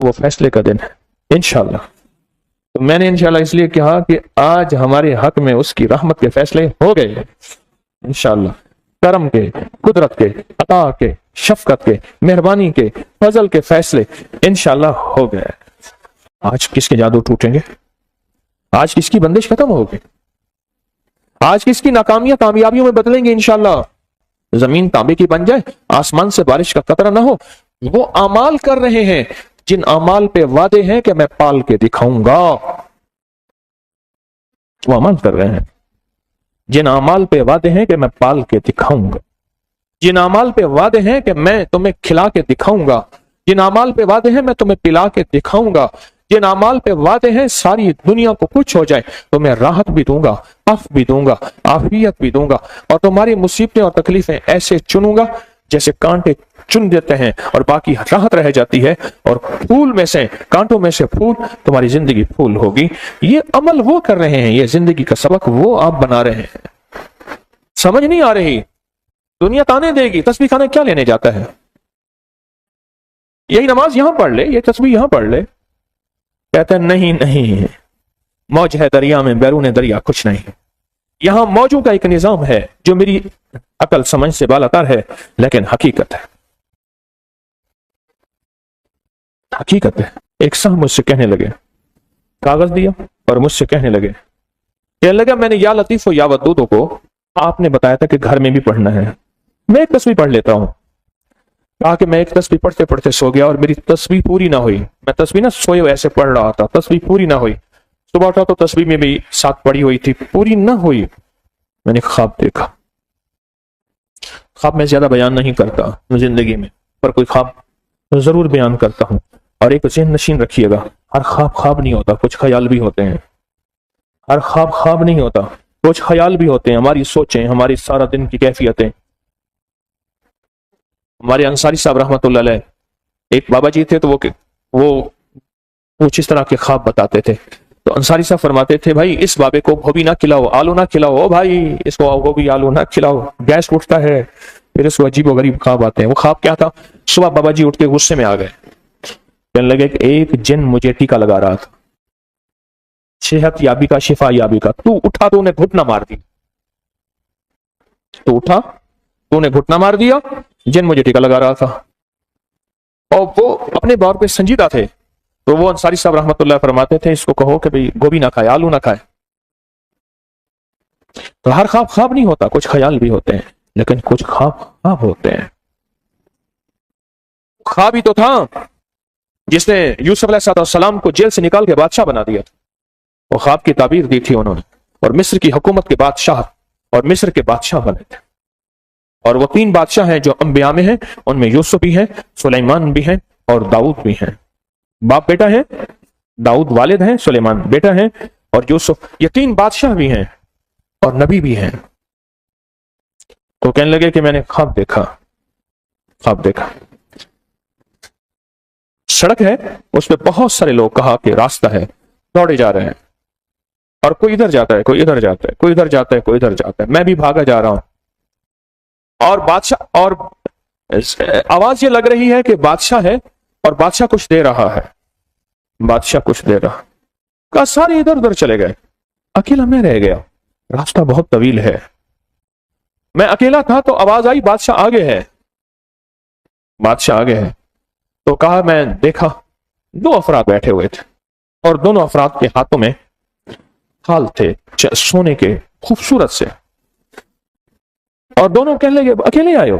وہ فیصلے کا دن ہے انشاءاللہ. تو میں نے انشاءاللہ اس لیے کہا کہ آج ہمارے حق میں اس کی رحمت کے فیصلے ہو گئے انشاءاللہ، کرم کے، قدرت کے، عطا کے، شفقت کے، مہربانی کے، فضل کے فیصلے انشاءاللہ ہو گئے. آج کس کے جادو ٹوٹیں گے؟ آج کس کی بندش ختم ہوگی؟ آج کس کی ناکامیاں کامیابیوں میں بدلیں گے انشاءاللہ؟ زمین تانبے کی بن جائے، آسمان سے بارش کا قطرہ نہ ہو. وہ اعمال کر رہے ہیں جن اعمال پہ وعدے ہیں کہ میں پال کے دکھاؤں گا. وہ عمل کر رہے ہیں جن اعمال پہ وعدے ہیں کہ میں پال کے دکھاؤں گا، جن اعمال پہ وعدے ہیں کہ میں تمہیں کھلا کے دکھاؤں گا، جن اعمال پہ وعدے ہیں میں تمہیں پلا کے دکھاؤں گا، جن اعمال پہ وعدے ہیں ساری دنیا کو کچھ ہو جائے تو میں راحت بھی دوں گا، عفو بھی دوں گا، عافیت بھی دوں گا، اور تمہاری مصیبتیں اور تکلیفیں ایسے چنوں گا جیسے کانٹے چن دیتے ہیں اور باقی راحت رہ جاتی ہے، اور پھول میں سے، کانٹوں میں سے پھول، تمہاری زندگی پھول ہوگی. یہ عمل وہ کر رہے ہیں، یہ زندگی کا سبق وہ آپ بنا رہے ہیں. سمجھ نہیں آ رہی؟ دنیا تانے دے گی، تسبیح خانے کیا لینے جاتا ہے؟ یہی نماز یہاں پڑھ لے، یہ تسبیح یہاں پڑھ لے. کہتا ہے نہیں، موج ہے دریا میں، بیرون دریا کچھ نہیں. یہاں موجوں کا ایک نظام ہے جو میری عقل سمجھ سے بالاتر ہے، لیکن حقیقت ہے. حقیقت ہے. ایک صاحب مجھ سے کہنے لگے، کاغذ دیا اور مجھ سے کہنے لگا میں نے یا لطیف و یا ودود کو آپ نے بتایا تھا کہ گھر میں بھی پڑھنا ہے، میں ایک تسبیح پڑھ لیتا ہوں. کہا کہ میں ایک تسبیح پڑھتے پڑھتے سو گیا اور میری تسبیح پوری نہ ہوئی. میں تسبیح نہ سوئے ایسے پڑھ رہا تھا، تسبیح پوری نہ ہوئی. صبح اٹھا تو تسبیح میں بھی ساتھ پڑھی ہوئی تھی، پوری نہ ہوئی. میں نے خواب دیکھا. خواب میں زیادہ بیان نہیں کرتا زندگی میں، پر کوئی خواب ضرور بیان کرتا ہوں. اور ایک ذہن نشین رکھیے گا، ہر خواب خواب نہیں ہوتا، کچھ خیال بھی ہوتے ہیں. ہر خواب خواب نہیں ہوتا، کچھ خیال بھی ہوتے ہیں. ہماری سوچیں، ہماری سارا دن کی کیفیتیں. ہمارے انصاری صاحب رحمۃ اللہ علیہ ایک بابا جی تھے، تو وہ کچھ اس طرح کے خواب بتاتے تھے. تو انصاری صاحب فرماتے تھے بھائی اس بابے کو گوبھی نہ کھلاؤ، آلو نہ کھلاؤ، او بھائی اس کو گوبھی آلو نہ کھلاؤ، گیس اٹھتا ہے. پھر اس کو عجیب و غریب خواب آتے ہیں. وہ خواب کیا تھا؟ صبح بابا جی اٹھ کے غصے میں آ گئے، کہنے لگے کہ ایک جن مجھے ٹیکا لگا رہا تھا، صحت یابی کا، شفا یابی کا. تو اٹھا تو انہیں گھٹنا مار دی. تو اٹھا تو انہیں گھٹنا مار دیا، جن مجھے ٹیکا لگا رہا تھا. اور وہ اپنے بار پہ سنجیدہ تھے. تو وہ انصاری صاحب رحمۃ اللہ فرماتے تھے اس کو کہو کہ بھئی گوبھی نہ کھائے، آلو نہ کھائے. تو ہر خواب خواب نہیں ہوتا، کچھ خیال بھی ہوتے ہیں، لیکن کچھ خواب خواب ہوتے ہیں. خواب ہی تو تھا جس نے یوسف علیہ السلام کو جیل سے نکال کے بادشاہ بنا دیا تھا. وہ خواب کی تعبیر دی تھی انہوں نے، اور مصر کی حکومت کے بادشاہ اور مصر کے بادشاہ بنے تھے. اور وہ 3 بادشاہ ہیں جو انبیاء میں ہیں، ان میں یوسف بھی ہیں، سلیمان بھی ہیں اور داؤد بھی ہیں. باپ بیٹا ہیں، داؤد والد ہیں، سلیمان بیٹا ہیں، اور یوسف. یہ 3 بادشاہ بھی ہیں اور نبی بھی ہیں. تو کہنے لگے کہ میں نے خواب دیکھا سڑک ہے، اس پہ بہت سارے لوگ، کہا کہ راستہ ہے، دوڑے جا رہے ہیں، اور کوئی ادھر جاتا ہے، کوئی ادھر جاتا ہے، کوئی ادھر جاتا ہے، کوئی ادھر جاتا ہے. میں بھی بھاگا جا رہا ہوں. اور بادشاہ، اور آواز یہ لگ رہی ہے کہ بادشاہ ہے اور بادشاہ کچھ دے رہا ہے، بادشاہ کچھ دے رہا. کہا سارے ادھر ادھر چلے گئے، اکیلا میں رہ گیا. راستہ بہت طویل ہے، میں اکیلا تھا. تو آواز آئی بادشاہ آگے ہے، بادشاہ آگے ہے. تو کہا میں دیکھا 2 افراد بیٹھے ہوئے تھے، اور دونوں افراد کے ہاتھوں میں تھال تھے سونے کے، خوبصورت سے. اور دونوں کہنے لگے اکیلے آئے ہو؟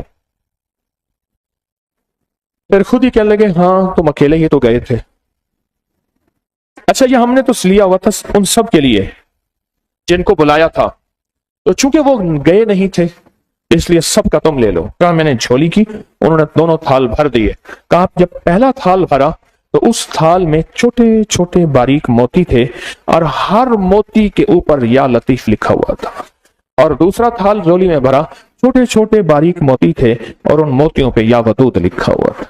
پھر خود ہی کہنے لگے ہاں تم اکیلے ہی تو گئے تھے. اچھا یہ ہم نے تو لیا ہوا تھا ان سب کے لیے جن کو بلایا تھا، تو چونکہ وہ گئے نہیں تھے اس لیے سب کا تم لے لو. کہا میں نے جھولی کی، انہوں نے دونوں تھال بھر دیے. کہا جب پہلا تھال بھرا تو اس تھال میں چھوٹے چھوٹے باریک موتی تھے، اور ہر موتی کے اوپر یا لطیف لکھا ہوا تھا. اور دوسرا تھال جھولی میں بھرا، چھوٹے چھوٹے باریک موتی تھے، اور ان موتیوں پہ یا ودود لکھا ہوا تھا.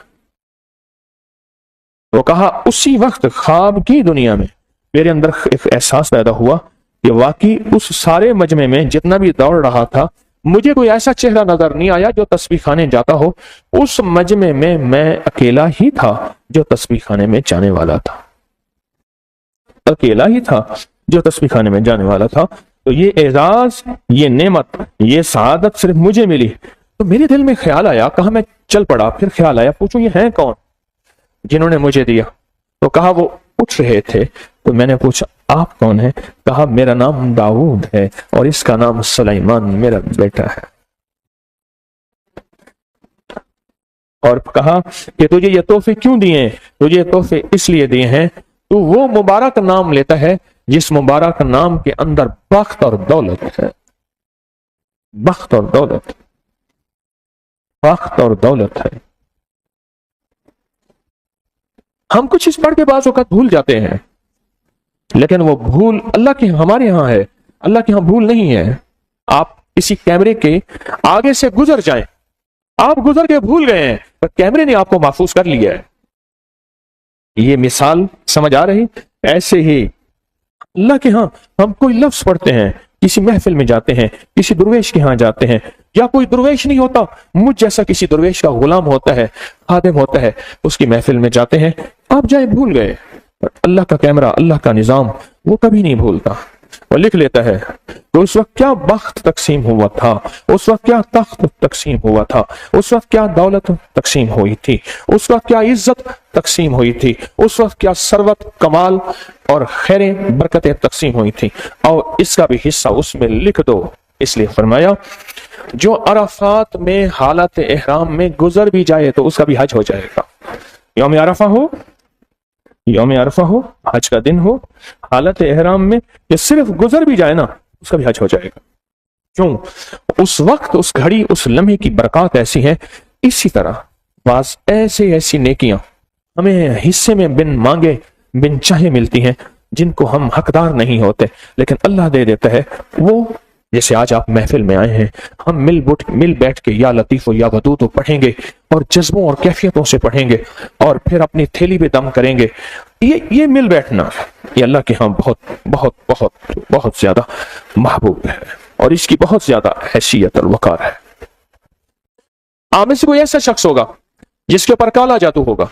وہ کہا اسی وقت خواب کی دنیا میں میرے اندر ایک احساس پیدا ہوا کہ واقعی اس سارے مجمع میں جتنا بھی دوڑ رہا تھا مجھے کوئی ایسا چہرہ نظر نہیں آیا جو تسبیح خانے جاتا ہو. اس مجمع میں اکیلا ہی تھا جو تسبیح خانے میں جانے والا تھا. اکیلا ہی تھا جو تسبیح خانے میں جانے والا تھا. تو یہ اعزاز، یہ نعمت، یہ سعادت صرف مجھے ملی. تو میرے دل میں خیال آیا، کہا میں چل پڑا. پھر خیال آیا پوچھوں یہ ہیں کون جنہوں نے مجھے دیا؟ تو کہا وہ اٹھ رہے تھے. تو میں نے پوچھا آپ کون ہیں؟ کہا میرا نام داؤد ہے اور اس کا نام سلیمان میرا بیٹا ہے. اور کہا کہ تجھے یہ تحفے کیوں دیے ہیں؟ تجھے یہ تحفے اس لیے دیے ہیں تو وہ مبارک نام لیتا ہے جس مبارک نام کے اندر بخت اور دولت ہے. بخت اور دولت، بخت اور دولت ہے. ہم کچھ اس پڑھ کے بعض اوقات بھول جاتے ہیں، لیکن وہ بھول اللہ کے ہمارے ہاں ہے، اللہ کے ہاں بھول نہیں ہے. آپ کسی کیمرے کے آگے سے گزر جائیں، آپ گزر کے بھول گئے ہیں پر کیمرے نے آپ کو محفوظ کر لیا ہے. یہ مثال سمجھ آ رہی؟ ایسے ہی اللہ کے ہاں ہم کوئی لفظ پڑھتے ہیں، کسی محفل میں جاتے ہیں، کسی درویش کے ہاں جاتے ہیں، یا کوئی درویش نہیں ہوتا، مجھ جیسا کسی درویش کا غلام ہوتا ہے، خادم ہوتا ہے، اس کی محفل میں جاتے ہیں، آپ جائے بھول گئے. اللہ کا کیمرہ، اللہ کا نظام وہ کبھی نہیں بھولتا. وہ لکھ لیتا ہے کہ اس وقت کیا بخت تقسیم ہوا تھا، اس وقت کیا تخت تقسیم ہوا تھا، اس وقت کیا دولت تقسیم ہوئی تھی، اس وقت کیا عزت تقسیم ہوئی تھی، اس وقت کیا ثروت، کمال اور خیریں، برکتیں تقسیم ہوئی تھی، اور اس کا بھی حصہ اس میں لکھ دو. اس لیے فرمایا جو عرفات میں حالت احرام میں گزر بھی جائے تو اس کا بھی حج ہو جائے گا. یوم عرفہ ہو، یوم عرفہ ہو، حج کا دن ہو، حالت احرام میں یہ صرف گزر بھی جائے نا اس کا بھی حج ہو جائے گا. کیوں؟ اس وقت، اس گھڑی، اس لمحے کی برکات ایسی ہے. اسی طرح بعض ایسی نیکیاں ہمیں حصے میں بن مانگے، بن چاہے ملتی ہیں، جن کو ہم حقدار نہیں ہوتے لیکن اللہ دے دیتا ہے. وہ جیسے آج آپ محفل میں آئے ہیں، ہم مل بیٹھ کے یا لطیف و یا ودود پڑھیں گے اور جذبوں اور کیفیتوں سے پڑھیں گے اور پھر اپنی تھیلی پہ دم کریں گے. یہ مل بیٹھنا یہ اللہ کے ہاں بہت بہت بہت بہت زیادہ محبوب ہے اور اس کی بہت زیادہ حیثیت اور وقار ہے. آپ میں سے کوئی ایسا شخص ہوگا جس کے اوپر کالا جادو ہوگا.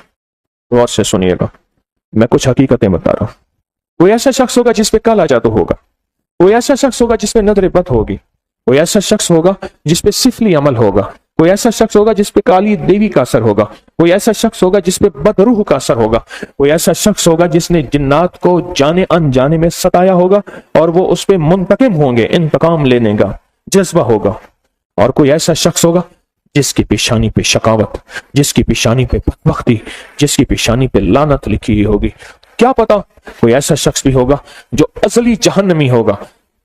غور سے سنیے گا، میں کچھ حقیقتیں بتا رہا ہوں. کوئی ایسا شخص ہوگا جس پہ کالا جادو ہوگا، کوئی ایسا شخص ہوگا جس پہ نظر بد ہوگی، کوئی ایسا شخص ہوگا جس پہ سفلی عمل ہوگا، کوئی ایسا شخص ہوگا جس پہ کالی دیوی کا اثر ہوگا، کوئی ایسا شخص ہوگا جس پہ بدروح کا اثر ہوگا، کوئی ایسا شخص ہوگا جس نے جنات کو جانے انجانے میں ستایا ہوگا اور وہ اس پہ منتقم ہوں گے، انتقام لینے کا جذبہ ہوگا. اور کوئی ایسا شخص ہوگا جس کی پیشانی پہ شقاوت، جس کی پیشانی پہ بدبختی، جس کی پیشانی پہ لعنت لکھی ہوگی. کیا پتا کوئی ایسا شخص بھی ہوگا جو ازلی جہنمی ہوگا،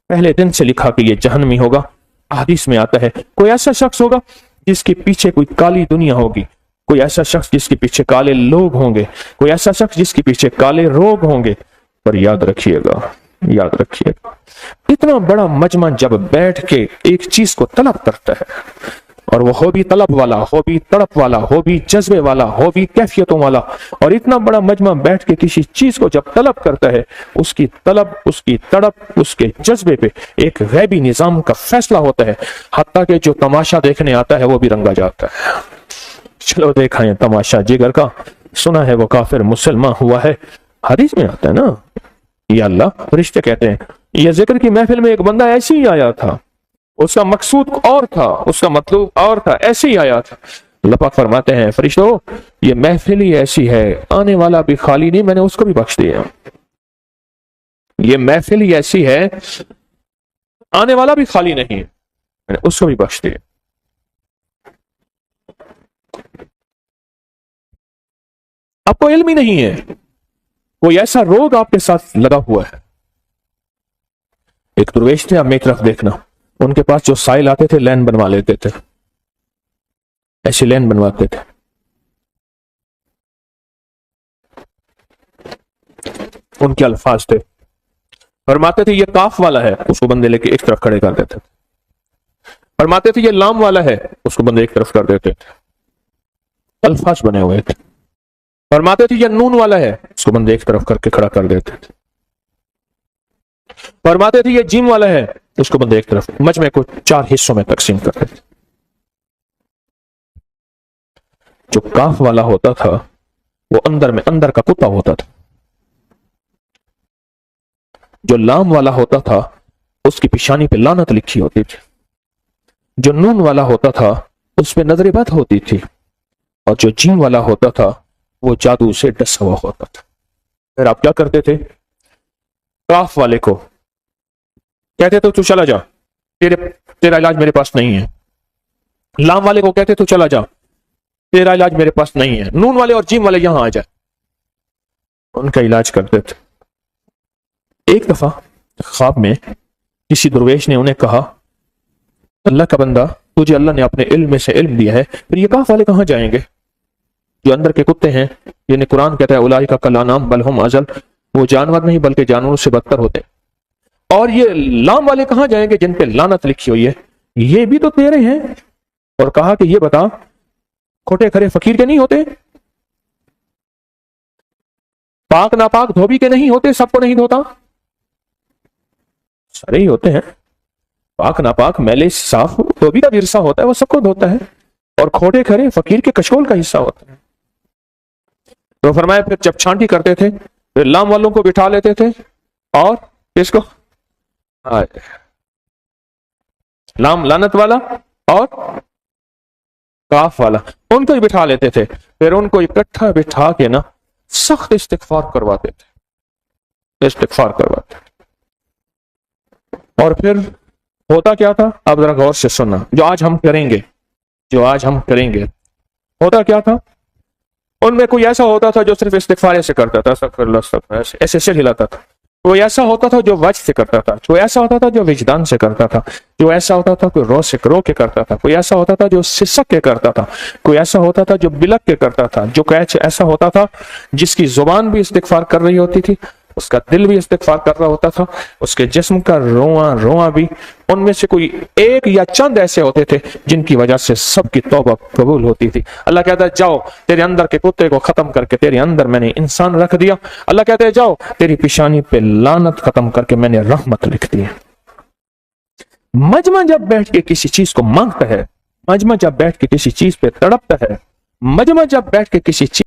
پہلے دن سے لکھا کہ یہ جہنمی ہوگا. حدیث میں آتا ہے کوئی ایسا شخص ہوگا جس کے پیچھے کوئی کالی دنیا ہوگی، کوئی ایسا شخص جس کے پیچھے کالے لوگ ہوں گے، کوئی ایسا شخص جس کے پیچھے کالے روگ ہوں گے. پر یاد رکھیے گا، یاد رکھیے گا، اتنا بڑا مجمع جب بیٹھ کے ایک چیز کو طلب کرتا ہے، اور وہ ہو بھی طلب والا، ہو بھی تڑپ والا، ہو بھی جذبے والا، ہو بھی کیفیتوں والا، اور اتنا بڑا مجمع بیٹھ کے کسی چیز کو جب طلب کرتا ہے، اس کی طلب، اس کی تڑپ، اس کے جذبے پہ ایک غیبی نظام کا فیصلہ ہوتا ہے، حتیٰ کہ جو تماشا دیکھنے آتا ہے وہ بھی رنگا جاتا ہے. چلو دیکھائیں تماشا جگر کا، سنا ہے وہ کافر مسلمان ہوا ہے. حدیث میں آتا ہے نا، یا اللہ فرشتے کہتے ہیں یہ ذکر کی محفل میں ایک بندہ ایسے ہی آیا تھا، اس کا مقصود اور تھا، اس کا مطلوب اور تھا، ایسے ہی آیا تھا. اللہ پاک فرماتے ہیں فرشتوں یہ محفل ہی ایسی ہے، آنے والا بھی خالی نہیں، میں نے اس کو بھی بخش دیا. یہ محفل ہی ایسی ہے، آنے والا بھی خالی نہیں، میں نے اس کو بھی بخش دیا. آپ کو علم ہی نہیں ہے، کوئی ایسا روگ آپ کے ساتھ لگا ہوا ہے. ایک درویش تھے، آپ میری طرف دیکھنا، ان کے پاس جو سائل آتے تھے لین بنوا لیتے تھے، ایسی لین بنواتے تھے. ان کے الفاظ تھے، فرماتے تھے یہ کاف والا ہے، اس کو بندے لے کے ایک طرف کھڑے کر دیتے تھے. فرماتے تھے یہ لام والا ہے، اس کو بندے ایک طرف کر دیتے تھے. الفاظ بنے ہوئے تھے. فرماتے تھے یہ نون والا ہے، اس کو بندے ایک طرف کر کے کھڑا کر دیتے تھے. فرماتے تھے یہ جیم والا ہے، اس کو بندے ایک طرف، مجمع کو 4 حصوں میں تقسیم کرتے تھے. جو کاف والا ہوتا تھا وہ اندر کا کتا ہوتا تھا. جو لام والا ہوتا تھا اس کی پیشانی پہ لعنت لکھی ہوتی تھی. جو نون والا ہوتا تھا اس پہ نظر بد ہوتی تھی. اور جو جیم والا ہوتا تھا وہ جادو سے ڈسا ہوا ہوتا تھا. پھر آپ کیا کرتے تھے؟ کاف والے کو کہتے تو چلا جا، تیرا علاج میرے پاس نہیں ہے. لام والے کو کہتے تو چلا جا، تیرا علاج میرے پاس نہیں ہے. نون والے اور جیم والے یہاں آ جائے، ان کا علاج کرتے تھے. ایک دفعہ خواب میں کسی درویش نے انہیں کہا، اللہ کا بندہ، تجھے اللہ نے اپنے علم میں سے علم دیا ہے، پھر یہ کاف والے کہاں جائیں گے؟ جو اندر کے کتے ہیں، یعنی قرآن کہتا ہے اولئک کالانعام بل ہم اضل، وہ جانور نہیں بلکہ جانوروں سے بدتر ہوتے ہیں. اور یہ لام والے کہاں جائیں گے جن پہ لعنت لکھی ہوئی ہے؟ یہ بھی تو تیرے ہیں. اور کہا کہ یہ بتا، کھوٹے کھرے فقیر کے نہیں ہوتے؟ پاک ناپاک دھوبی کے نہیں ہوتے؟ سب کو نہیں دھوتا؟ سارے ہی ہوتے ہیں. پاک ناپاک میلے صاف دھوبی کا بھی حصہ ہوتا ہے، وہ سب کو دھوتا ہے. اور کھوٹے کھرے فقیر کے کشکول کا حصہ ہوتا ہے. تو فرمایا پھر جب چھانٹی کرتے تھے پھر لام والوں کو بٹھا لیتے تھے، اور اس کو لام لعنت والا اور کاف والا ان کو ہی بٹھا لیتے تھے. پھر ان کو اکٹھا بٹھا کے نا سخت استغفار کرواتے تھے، استغفار کرواتے تھے. اور پھر ہوتا کیا تھا؟ اب ذرا غور سے سننا. جو آج ہم کریں گے ہوتا کیا تھا؟ ان میں کوئی ایسا ہوتا تھا جو صرف استغفار سے کرتا تھا، استغفر اللہ استغفر اللہ، ایسے سر ہلاتا تھا. کوئی ایسا ہوتا تھا جو وجہ سے کرتا تھا، کوئی ایسا ہوتا تھا جو وجدان سے کرتا تھا، جو ایسا ہوتا تھا کوئی رو کے کرتا تھا، کوئی ایسا ہوتا تھا جو سسک کے کرتا تھا، کوئی ایسا ہوتا تھا جو بلک کے کرتا تھا، جو ایسا ہوتا تھا جس کی زبان بھی استغفار کر رہی ہوتی تھی، اس کا دل بھی استغفار کر رہا ہوتا تھا، اس کے جسم کا رواں بھی. ان میں سے کوئی ایک یا چند ایسے ہوتے تھے جن کی وجہ سے سب کی توبہ قبول ہوتی تھی. اللہ کہتا ہے جاؤ، تیرے اندر کے کتے کو ختم کر کے تیرے اندر میں نے انسان رکھ دیا. اللہ کہتا ہے جاؤ، تیری پیشانی پہ لعنت ختم کر کے میں نے رحمت لکھ دی. مجمع جب بیٹھ کے کسی چیز کو مانگتا ہے، مجمع جب بیٹھ کے کسی چیز پہ تڑپتا ہے، مجمع جب بیٹھ کے کسی چیز